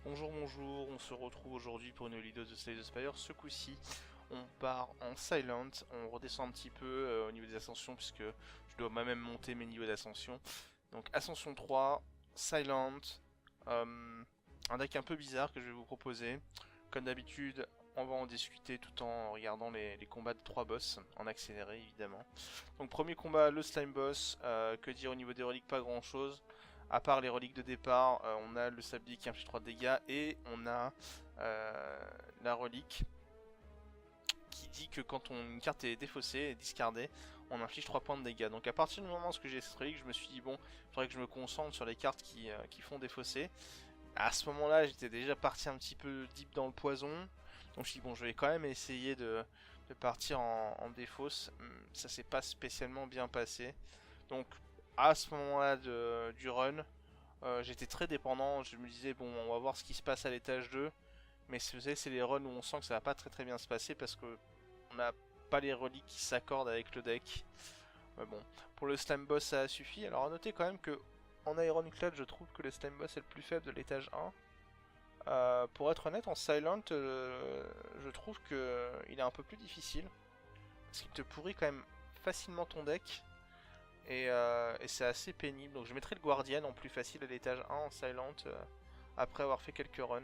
Bonjour, bonjour, on se retrouve aujourd'hui pour une vidéo de Slay the Spire. Ce coup-ci, on part en Silent, on redescend un petit peu au niveau des ascensions puisque je dois moi-même monter mes niveaux d'ascension. Donc Ascension 3, Silent, un deck un peu bizarre que je vais vous proposer. Comme d'habitude, on va en discuter tout en regardant les combats de 3 boss, en accéléré évidemment. Donc premier combat, le Slime Boss, que dire au niveau des reliques, pas grand chose. À part les reliques de départ, on a le sablier qui inflige 3 de dégâts et on a la relique qui dit que quand une carte est défaussée et discardée, on inflige 3 points de dégâts. Donc à partir du moment où j'ai cette relique, je me suis dit bon, il faudrait que je me concentre sur les cartes qui font défausser. À ce moment-là, j'étais déjà parti un petit peu deep dans le poison. Donc je me suis dit bon, je vais quand même essayer de partir en défausse. Ça s'est pas spécialement bien passé. Donc à ce moment-là du run, j'étais très dépendant. Je me disais bon, on va voir ce qui se passe à l'étage 2. Mais vous savez, c'est les runs où on sent que ça va pas très bien se passer parce que on n'a pas les reliques qui s'accordent avec le deck. Mais bon, pour le Slime Boss ça a suffi. Alors à noter quand même que en Ironclad, je trouve que le Slime Boss est le plus faible de l'étage 1. Pour être honnête, en Silent, je trouve que il est un peu plus difficile. Parce qu'il te pourrit quand même facilement ton deck. Et c'est assez pénible. Donc je mettrai le Guardian en plus facile à l'étage 1 en Silent. Après avoir fait quelques runs.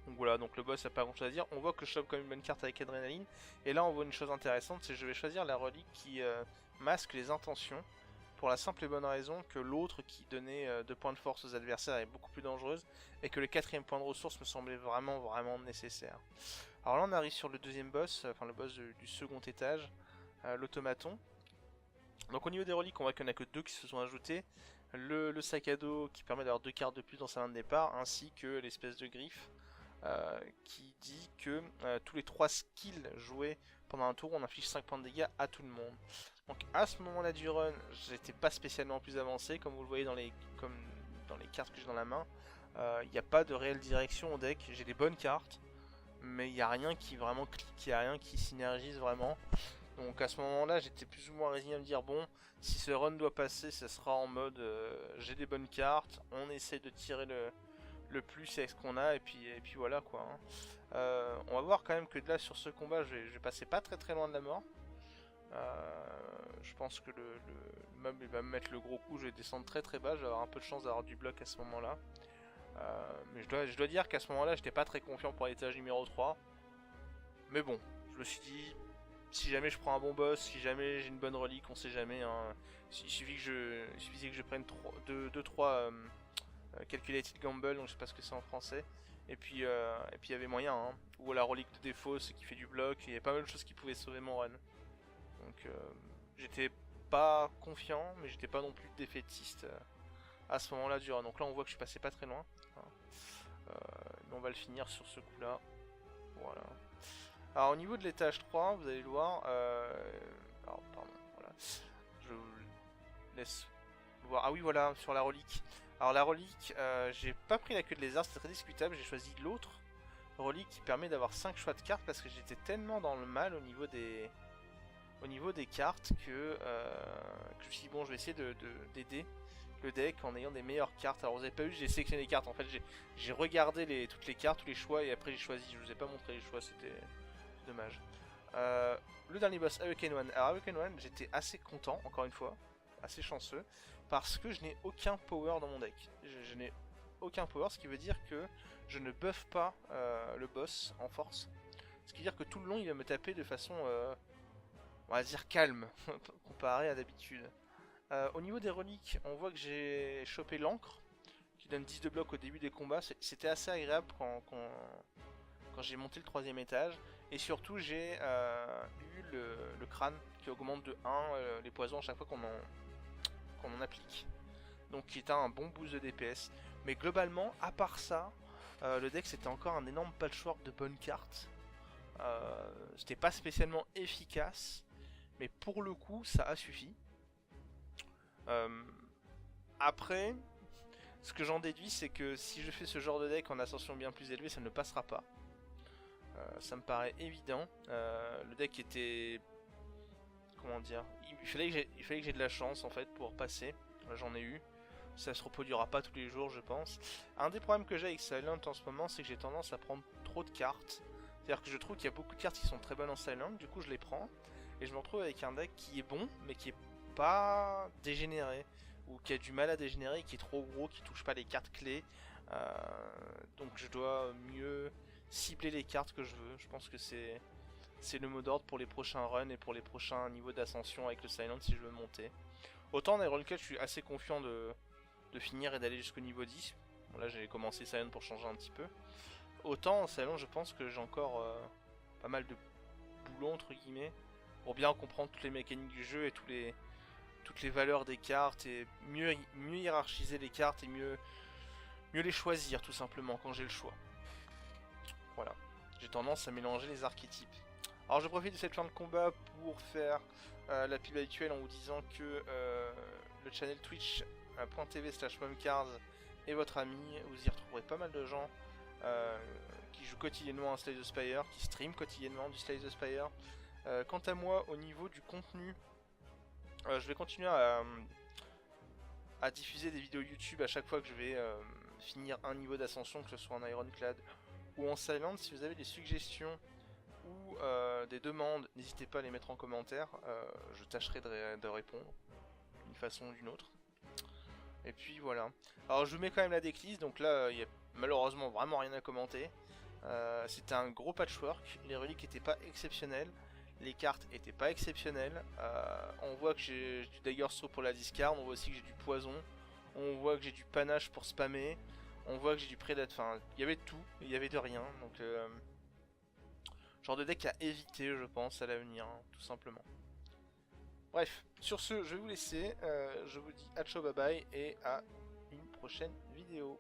Donc voilà, donc le boss a pas grand chose à dire. On voit que je chope comme une bonne carte avec Adrénaline. Et là on voit une chose intéressante, c'est que je vais choisir la relique qui masque les intentions. Pour la simple et bonne raison que l'autre qui donnait 2 points de force aux adversaires est beaucoup plus dangereuse. Et que le quatrième point de ressource me semblait vraiment nécessaire. Alors là on arrive sur le deuxième boss, enfin le boss du second étage, l'automaton. Donc au niveau des reliques, on voit qu'il n'y en a que 2 qui se sont ajoutés. Le sac à dos qui permet d'avoir 2 cartes de plus dans sa main de départ, ainsi que l'espèce de griffe qui dit que tous les 3 skills joués pendant un tour, on inflige 5 points de dégâts à tout le monde. Donc à ce moment-là du run, j'étais pas spécialement plus avancé, comme vous le voyez comme dans les cartes que j'ai dans la main. Il n'y a pas de réelle direction au deck, j'ai des bonnes cartes, mais il n'y a rien qui vraiment clique, il n'y a rien qui synergise vraiment. Donc à ce moment-là, j'étais plus ou moins résigné à me dire bon, si ce run doit passer, ça sera en mode j'ai des bonnes cartes, on essaie de tirer le plus avec ce qu'on a, et puis voilà quoi. Hein. On va voir quand même que là sur ce combat, je vais passer pas très loin de la mort. Je pense que le mob il va me mettre le gros coup, je vais descendre très bas, je vais avoir un peu de chance d'avoir du bloc à ce moment-là. Mais je dois dire qu'à ce moment-là, j'étais pas très confiant pour l'étage numéro 3. Mais bon, je me suis dit, si jamais je prends un bon boss, si jamais j'ai une bonne relique, on sait jamais. Hein. Il suffisait que je prenne 2-3 Calculated Gamble, donc je sais pas ce que c'est en français. Et puis il y avait moyen, hein. Ou la relique de défausse qui fait du bloc, il y avait pas mal de choses qui pouvaient sauver mon run. Donc j'étais pas confiant, mais j'étais pas non plus défaitiste à ce moment-là du run. Donc là on voit que je suis passé pas très loin. Hein. Mais on va le finir sur ce coup-là. Voilà. Alors au niveau de l'étage 3, vous allez le voir. Alors pardon, voilà. Je vous laisse voir. Ah oui voilà, sur la relique. Alors la relique, j'ai pas pris la queue de lézard, c'est très discutable, j'ai choisi l'autre relique qui permet d'avoir 5 choix de cartes parce que j'étais tellement dans le mal au niveau des cartes que je me suis dit bon je vais essayer d'aider le deck en ayant des meilleures cartes. Alors vous avez pas vu, j'ai sélectionné les cartes, en fait j'ai regardé toutes les cartes, tous les choix et après j'ai choisi, je vous ai pas montré les choix, c'était dommage. Le dernier boss, Hurricane One. Alors Hurricane One, j'étais assez content, encore une fois, assez chanceux, parce que je n'ai aucun power dans mon deck. Je n'ai aucun power, ce qui veut dire que je ne buff pas le boss en force. Ce qui veut dire que tout le long, il va me taper de façon, on va dire, calme, comparé à d'habitude. Au niveau des reliques, on voit que j'ai chopé l'encre, qui donne 10 de bloc au début des combats. C'était assez agréable quand j'ai monté le troisième étage. Et surtout, j'ai eu le crâne qui augmente de 1 les poisons à chaque fois qu'on en applique. Donc qui est un bon boost de DPS. Mais globalement, à part ça, le deck c'était encore un énorme patchwork de bonnes cartes. C'était pas spécialement efficace, mais pour le coup, ça a suffi. Euh, Après, ce que j'en déduis, c'est que si je fais ce genre de deck en ascension bien plus élevée, ça ne passera pas. Ça me paraît évident. Le deck était... Comment dire, il fallait que j'ai de la chance en fait pour passer. J'en ai eu. Ça se reproduira pas tous les jours, je pense. Un des problèmes que j'ai avec Silent en ce moment, c'est que j'ai tendance à prendre trop de cartes. C'est-à-dire que je trouve qu'il y a beaucoup de cartes qui sont très bonnes en Silent, du coup je les prends. Et je me retrouve avec un deck qui est bon, mais qui est pas dégénéré. Ou qui a du mal à dégénérer, qui est trop gros, qui touche pas les cartes clés. Euh, donc je dois mieux cibler les cartes que je veux. Je pense que c'est le mot d'ordre pour les prochains runs et pour les prochains niveaux d'ascension avec le Silent si je veux monter. Autant en Iron Cut, je suis assez confiant de finir et d'aller jusqu'au niveau 10. Bon, là j'ai commencé Silent pour changer un petit peu. Autant en Silent, je pense que j'ai encore pas mal de boulot entre guillemets pour bien comprendre toutes les mécaniques du jeu et toutes les valeurs des cartes et mieux hiérarchiser les cartes et mieux les choisir tout simplement quand j'ai le choix. Voilà. J'ai tendance à mélanger les archétypes. Alors je profite de cette fin de combat pour faire la pub habituelle en vous disant que le channel twitch.tv/momcards est votre ami. Vous y retrouverez pas mal de gens qui jouent quotidiennement à Slay the Spire, qui streament quotidiennement du Slay the Spire. Quant à moi, au niveau du contenu, je vais continuer à diffuser des vidéos YouTube à chaque fois que je vais finir un niveau d'ascension, que ce soit en Ironclad ou en Silent. Si vous avez des suggestions ou des demandes, n'hésitez pas à les mettre en commentaire, je tâcherai de répondre d'une façon ou d'une autre. Et puis voilà. Alors je vous mets quand même la decklist, donc là il y a malheureusement vraiment rien à commenter. C'était un gros patchwork, les reliques étaient pas exceptionnelles, les cartes étaient pas exceptionnelles. On voit que j'ai du Dagger Straw pour la discard, on voit aussi que j'ai du poison, on voit que j'ai du panache pour spammer, on voit que j'ai du prédateur, enfin il y avait de tout, il y avait de rien, donc genre de deck à éviter je pense à l'avenir, hein, tout simplement. Bref, sur ce je vais vous laisser, je vous dis à ciao bye bye et à une prochaine vidéo.